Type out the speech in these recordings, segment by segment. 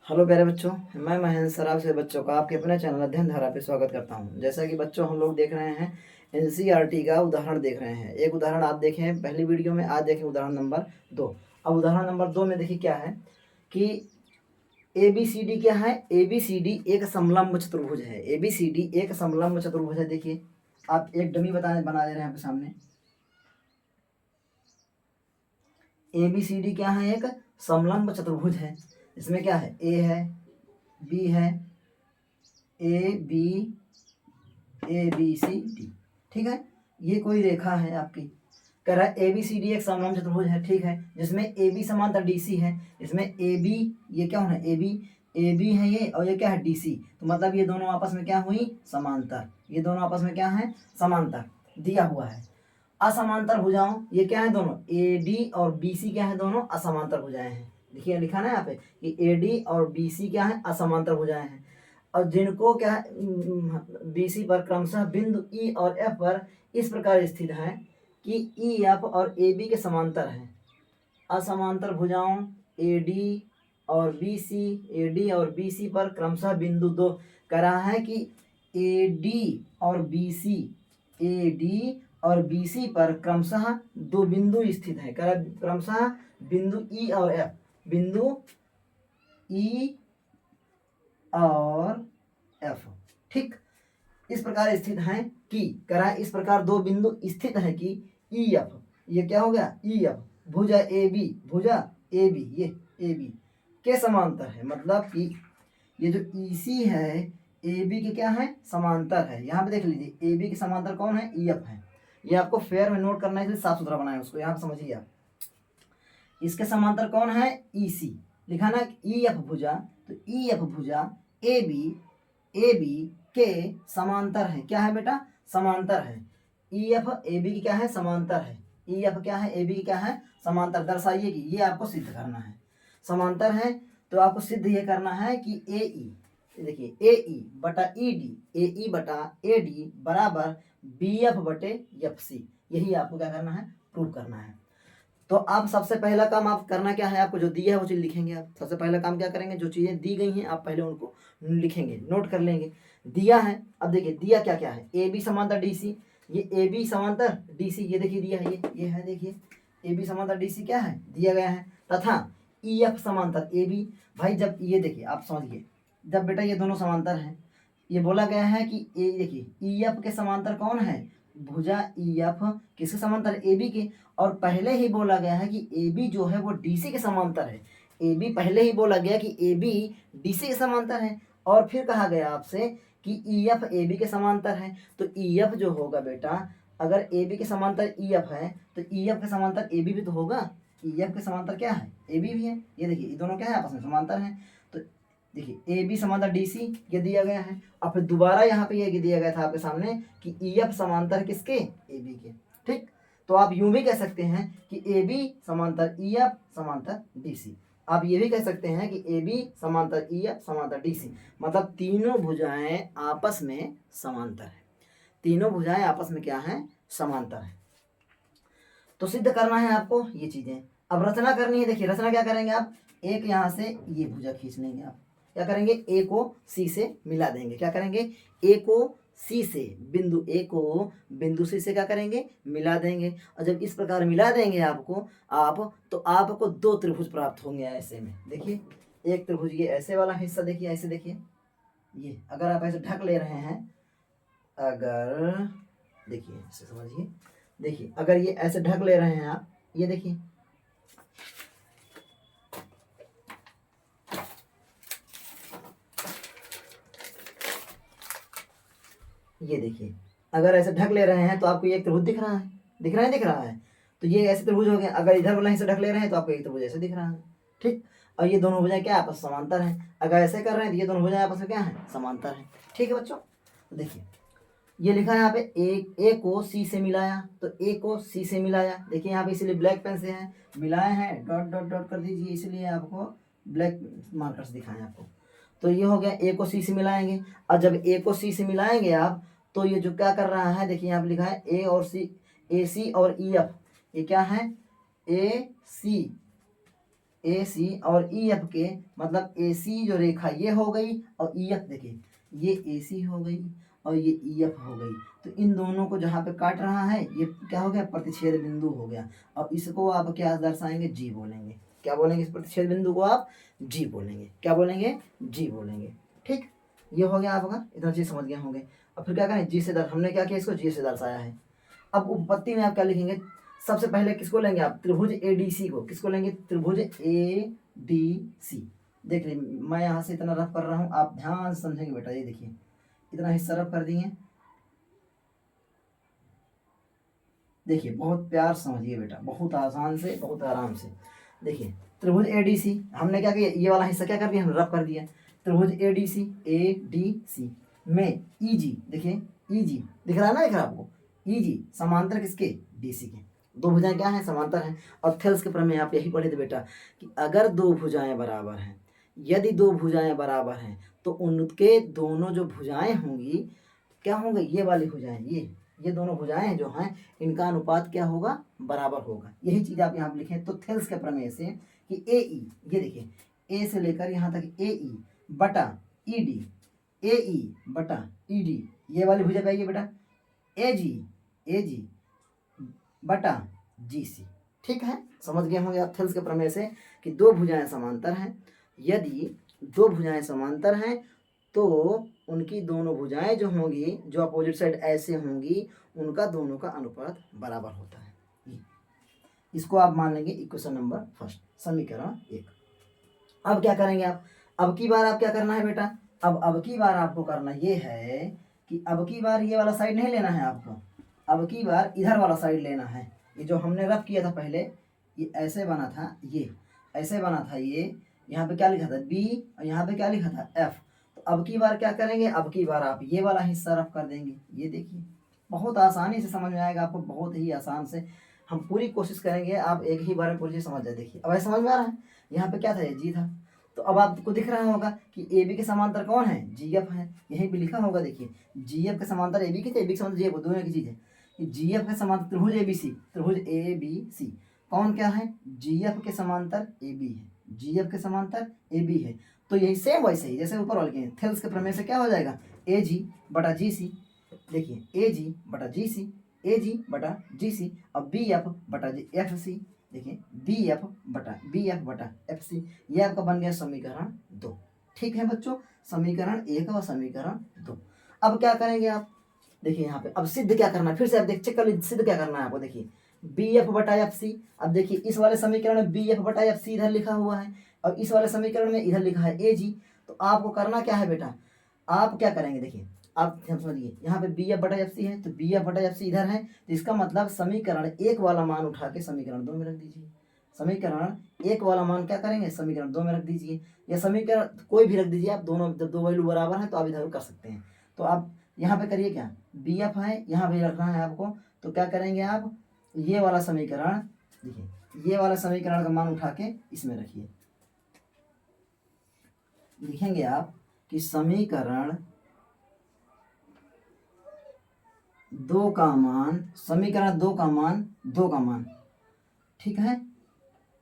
Hello प्यारे बच्चों, मैं महेंद्र सराफ से बच्चों का आपके अपने चैनल अध्ययन धारा पे स्वागत करता हूं। जैसा कि बच्चों हम लोग देख रहे हैं एनसीईआरटी का उदाहरण देख रहे हैं। एक उदाहरण आप देखे हैं पहली वीडियो में, आज देखें उदाहरण नंबर 2। अब उदाहरण नंबर 2 में देखिए क्या है कि ABCD क्या है। ABCD एक समलंब चतुर्भुज है। ABCD एक समलंब चतुर्भुज है। देखिए आप एक डमी बना दे रहे हैं आपके सामने। ABCD क्या है, एक समलंब चतुर्भुज है। इसमें क्या है, ए है, बी है, ABCD, ठीक है। ये कोई रेखा है आपकी, कह रहा है ABCD एक समलंब चतुर्भुज है, ठीक है, जिसमें AB समांतर DC है। इसमें AB, ये क्या होना है, AB है ये, और ये क्या है DC। तो मतलब ये दोनों आपस में क्या हुई, समांतर। ये दोनों आपस में क्या है, समांतर दिया हुआ है। असमांतर भुजाओं, ये क्या है, दोनों AD और BC क्या है, दोनों असमांतर भुजाएं हैं। देखिए लिखा ना यहाँ पे कि AD और BC क्या है, असमांतर भुजाएं हैं। और जिनको क्या है, BC पर क्रमशः बिंदु E और F पर इस प्रकार स्थित है कि EF और AB के समांतर हैं। असमांतर भुजाओं AD और BC पर क्रमशः बिंदु 2 कह रहा है कि AD और BC पर क्रमशः दो बिंदु स्थित है। कह रहा है क्रमशः बिंदु E और F, बिंदु E और F, ठीक, इस प्रकार स्थित हैं कि, कह रहा है इस प्रकार दो बिंदु स्थित हैं कि EF, ये क्या हो गया, EF भुजा AB, ये AB के समांतर है। मतलब कि ये जो EC है AB के क्या है, समांतर है। यहाँ पे देख लीजिए AB के समांतर कौन है, EF है। ये आपको फेयर में नोट करना है, इसलिए साफ सुथरा बनाया उसको, यहाँ पे समझिए आप। इसके समांतर कौन है, EC लिखा ना, EF भुजा, तो EF भुजा AB के समांतर है। क्या है बेटा, समांतर है। EF AB की क्या है, समांतर है। EF क्या है, AB की क्या है, समांतर। दर्शाइए कि ये आपको सिद्ध करना है, समांतर है। तो आपको सिद्ध ये करना है कि AE, देखिए AE बटा AD बराबर BF बटे FC। यही आपको क्या करना है, प्रूव करना है। तो आप सबसे पहला काम आप करना क्या है, आपको जो दिया है वो चीज़ लिखेंगे। आप सबसे पहला काम क्या करेंगे, जो चीज़ें दी गई हैं आप पहले उनको लिखेंगे, नोट कर लेंगे। दिया है, अब देखिए दिया क्या क्या है, AB समांतर DC, ये AB समांतर DC, ये देखिए दिया है, ये है, देखिए AB समांतर DC क्या है, दिया गया है। तथा EF समांतर AB। भाई जब ये देखिए आप समझिए, जब बेटा ये दोनों समांतर हैं, ये बोला गया है कि देखिए EF के समांतर कौन है, भुजा EF किसके समांतर, AB के। और पहले ही बोला गया है कि AB जो है वो DC के समांतर है। AB पहले ही बोला गया कि AB DC के समांतर है। और फिर कहा गया आपसे कि EF AB के समांतर है। तो EF जो होगा बेटा, अगर AB के समांतर EF है तो EF के समांतर AB भी तो होगा। EF के समांतर क्या है, AB भी है। ये देखिए ये दोनों क्या है, आपस में समांतर हैं। तो देखिए AB समांतर DC ये दिया गया है। और फिर दोबारा यहाँ पे ये दिया गया था आपके सामने कि EF समांतर किसके, AB के, ठीक। तो आप यूं भी कह सकते हैं कि AB समांतर EF समांतर DC। आप ये भी कह सकते हैं कि AB समांतर EF समांतर DC, मतलब तीनों भुजाएं आपस में समांतर है। तीनों भुजाएं आपस में क्या है, समांतर है। तो सिद्ध करना है आपको ये चीजें। अब रचना करनी है। देखिए रचना क्या करेंगे आप, एक यहाँ से ये भुजा खींच लेंगे। आप क्या करेंगे, A को C से मिला देंगे। क्या करेंगे, A को C से, बिंदु A को बिंदु C से क्या करेंगे, मिला देंगे। और जब इस प्रकार मिला देंगे आपको तो आपको दो त्रिभुज प्राप्त होंगे ऐसे में। देखिए एक त्रिभुज ये ऐसे वाला हिस्सा, देखिए ऐसे, देखिए ये अगर आप ऐसे ढक ले रहे हैं, अगर देखिए ऐसे समझिए, देखिए अगर ये ऐसे ढक ले रहे हैं आप, ये देखिए ये देखिए अगर ऐसे ढक ले रहे हैं तो आपको ये एक त्रिभुज दिख रहा है, दिख रहा है। तो ये ऐसे त्रिभुज हो गया। अगर इधर वाला हिस्सा ढक ले रहे हैं तो आपको एक त्रिभुज ऐसे दिख रहा है, ठीक। और ये दोनों भुजाएं क्या आपस में समांतर हैं। अगर ऐसे कर रहे हैं तो ये दोनों भुजाएं आपस में क्या है, समांतर है, ठीक है बच्चों। तो देखिए ये लिखा है यहाँ पे ए को सी से मिलाया, तो ए को सी से मिलाया। देखिए यहाँ पे इसलिए ब्लैक पेन से है मिलाए हैं, डॉट डॉट डॉट कर दीजिए, इसलिए आपको ब्लैक मार्कर्स दिखाएं आपको। तो ये हो गया, ए को सी से मिलाएंगे। और जब ए को सी से मिलाएंगे आप, तो ये जो क्या कर रहा है, देखिए यहाँ पे लिखा है ए और सी, AC और EF, ये क्या है, AC ए सी और ई एफ के, मतलब ए सी जो रेखा ये हो गई और ई एफ देखिए ये ए सी हो गई और ये ई एफ हो गई। तो इन दोनों को जहाँ पे काट रहा है ये क्या हो गया, प्रतिच्छेद बिंदु हो गया। और इसको आप क्या दर्शाएंगे, जी बोलेंगे। क्या बोलेंगे, इस प्रतिच्छेद बिंदु को आप जी बोलेंगे। क्या बोलेंगे, जी बोलेंगे। ठीक, ये हो गया आपका, इतना चीज समझ गए होंगे। अब फिर क्या करें, जी से हमने क्या किया, इसको जी से दर्शाया है। अब उपपत्ति में आप क्या लिखेंगे, सबसे पहले किसको लेंगे आप, त्रिभुज एडीसी को। किसको लेंगे, त्रिभुज एडीसी। देख लीजिए मैं यहाँ से इतना रफ कर रहा हूँ, आप ध्यान से समझेंगे बेटा। ये देखिए इतना हिस्सा रफ कर दिए, देखिए बहुत प्यार समझिए बेटा, बहुत आसान से बहुत आराम से। देखिए त्रिभुज एडीसी हमने क्या किया, ये वाला हिस्सा क्या कर दिया, हम रफ कर दिया। त्रिभुज एडीसी एडीसी में ईजी, देखिए ईजी दिख रहा है ना, दिख रहा है आपको, ईजी समांतर किसके, डीसी के। दो भुजाएं क्या हैं, समांतर हैं। और थेल्स के प्रमेय आप यही पढ़े थे बेटा कि अगर दो भुजाएं बराबर हैं, यदि दो भुजाएं बराबर हैं तो उनके दोनों जो भुजाएं होंगी क्या होंगे, ये वाली भुजाएं, ये दोनों भुजाएं जो हैं इनका अनुपात क्या होगा, बराबर होगा। यही चीज आप यहाँ पे लिखें। तो थेल्स के प्रमेय से कि ए ई, ये देखिए ए से लेकर यहाँ तक ए ई बटा ई डी, ए ई बटा ई डी, ये वाली भुजा पाइए बेटा, ए जी बटा जी सी। ठीक है, समझ गए होंगे आप थेल्स के प्रमेय से कि दो भुजाएं समांतर हैं। यदि दो भुजाएं समांतर हैं तो उनकी दोनों भुजाएं जो होंगी, जो अपोजिट साइड ऐसे होंगी, उनका दोनों का अनुपात बराबर होता है। इसको आप मान लेंगे इक्वेशन नंबर फर्स्ट, समीकरण 1। अब क्या करेंगे आप, अब की बार आप क्या करना है बेटा, अब की बार आपको करना ये है कि अब की बार ये वाला साइड नहीं लेना है आपको, अब की बार इधर वाला साइड लेना है। ये जो हमने रफ किया था पहले, ये ऐसे बना था, ये ऐसे बना था, ये यहाँ पे क्या लिखा था बी और यहाँ पे क्या लिखा था एफ। तो अब की बार क्या करेंगे, अब की बार आप ये वाला हिस्सा रफ कर देंगे। ये देखिए बहुत आसानी से समझ में आएगा आपको, बहुत ही आसान से। हम पूरी कोशिश करेंगे आप एक ही बार में पूरी चीज़ समझ जाए। देखिए अब ऐसे समझ में आ रहा है, यहाँ पे क्या था, ये जी था। तो अब आपको दिख रहा होगा कि ए बी के समांतर कौन है, जी एफ है। यहीं पे लिखा होगा, देखिए जी एफ के समांतर ए बी के थे, ए बी के समांतर जी एफ, दोनों की चीज़ है। जी एफ के समांतर त्रिभुज ए बी सी, त्रिभुज ए बी सी कौन क्या है, जी एफ के समांतर ए बी है, जी एफ के समांतर ए बी है। तो यही सेम वैसे ही जैसे ऊपर वाले के थेल्स के प्रमेय से क्या हो जाएगा, ए जी बटा जी सी। देखिए ए जी बटा जी सी, ए जी बटा जी सी। अब बी एफ बटा जी एफ सी, देखिए बी एफ बटा एफ सी। ये आपका बन गया समीकरण 2। ठीक है बच्चों, समीकरण 1 और समीकरण 2। अब क्या करेंगे आप, देखिए यहाँ पे अब सिद्ध क्या करना है, फिर से आप देख चेक कर लीजिए सिद्ध क्या करना है आपको। देखिए बी एफ बटा एफ सी, अब देखिए इस वाले समीकरण में बी एफ बटा एफ सी इधर लिखा हुआ है और इस वाले समीकरण में इधर लिखा है ए जी। तो आपको करना क्या है बेटा, आप क्या करेंगे, देखिए आप समझिए यहाँ पे बी एफ बटा एफ सी है, तो बी एफ बटा एफ सी इधर है, तो इसका मतलब समीकरण 1 वाला मान उठा के समीकरण 2 में रख दीजिए। समीकरण 1 वाला मान क्या करेंगे, समीकरण 2 में रख दीजिए, या समीकरण कोई भी रख दीजिए आप, दोनों जब दो वैल्यू बराबर है तो आप इधर कर सकते हैं। तो आप यहाँ पे करिए क्या, बी एफ है यहाँ पे रखना है आपको, तो क्या करेंगे आप, ये वाला समीकरण, देखिए ये वाला समीकरण का मान उठा के इसमें रखिए। लिखेंगे आप कि समीकरण 2 का मान, समीकरण 2 का मान, 2 का मान, ठीक है,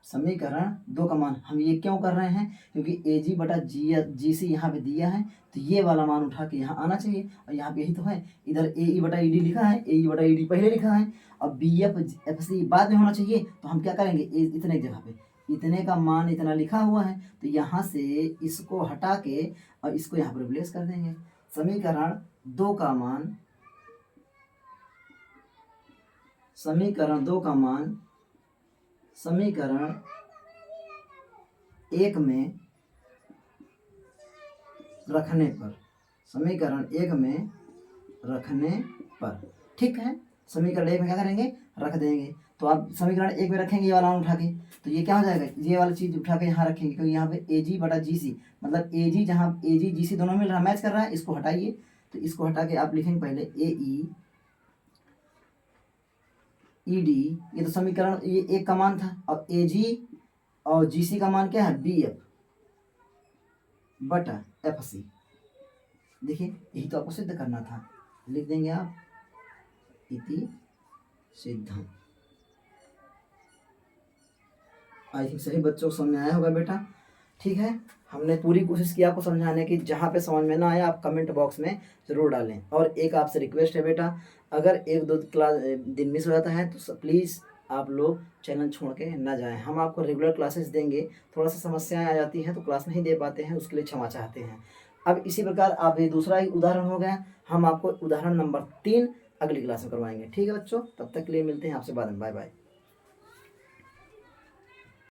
समीकरण 2 का मान। हम ये क्यों कर रहे हैं, क्योंकि ए जी बटा जी सी यहाँ पे दिया है, तो ये वाला मान उठा के यहाँ आना चाहिए। और यहाँ पे यही तो है, इधर ए ई बटा ई डी लिखा है, ए ई बटा ई डी पहले लिखा है, अब बी एफ एफ सी बाद में होना चाहिए। तो हम क्या करेंगे, इतने जगह पे इतने का मान इतना लिखा हुआ है, तो यहाँ से इसको हटा के और इसको यहाँ पर रिप्लेस कर देंगे। समीकरण 2 का मान, समीकरण 2 का मान समीकरण 1 में रखने पर, समीकरण 1 में रखने पर, ठीक है, समीकरण 1 में क्या करेंगे, रख देंगे। तो आप समीकरण 1 में रखेंगे ये वाला उठा के, तो ये क्या हो जाएगा, ये वाला चीज उठा के यहाँ रखेंगे, क्योंकि यहाँ पे ए जी बटा जी सी, मतलब ए जी, जहाँ ए जी जी सी दोनों मिल रहा है, मैच कर रहा है, इसको हटाइए। तो इसको हटा के आप लिखेंगे पहले ए ई ई डी, ये तो समीकरण ये 1 का मान था। अब ए जी और जी सी का मान क्या है, बी एफ बटा एफ सी। देखिए यही तो आपको सिद्ध करना था, लिख देंगे आप इति सिद्धम। आई थिंक सभी बच्चों को समझ में आया होगा बेटा। ठीक है, हमने पूरी कोशिश की आपको समझाने की। जहाँ पे समझ में ना आया आप कमेंट बॉक्स में ज़रूर डालें। और एक आपसे रिक्वेस्ट है बेटा, अगर एक दो क्लास दिन मिस हो जाता है तो प्लीज़ आप लोग चैनल छोड़ के ना जाएं। हम आपको रेगुलर क्लासेस देंगे, थोड़ा सा समस्याएं आ जाती हैं तो क्लास नहीं दे पाते हैं, उसके लिए क्षमा चाहते हैं। अब इसी प्रकार आप ये दूसरा एक उदाहरण हो गया, हम आपको उदाहरण नंबर 3 अगली क्लास में करवाएंगे। ठीक है बच्चों, तब तक के लिए मिलते हैं आपसे बाद में। Bye bye.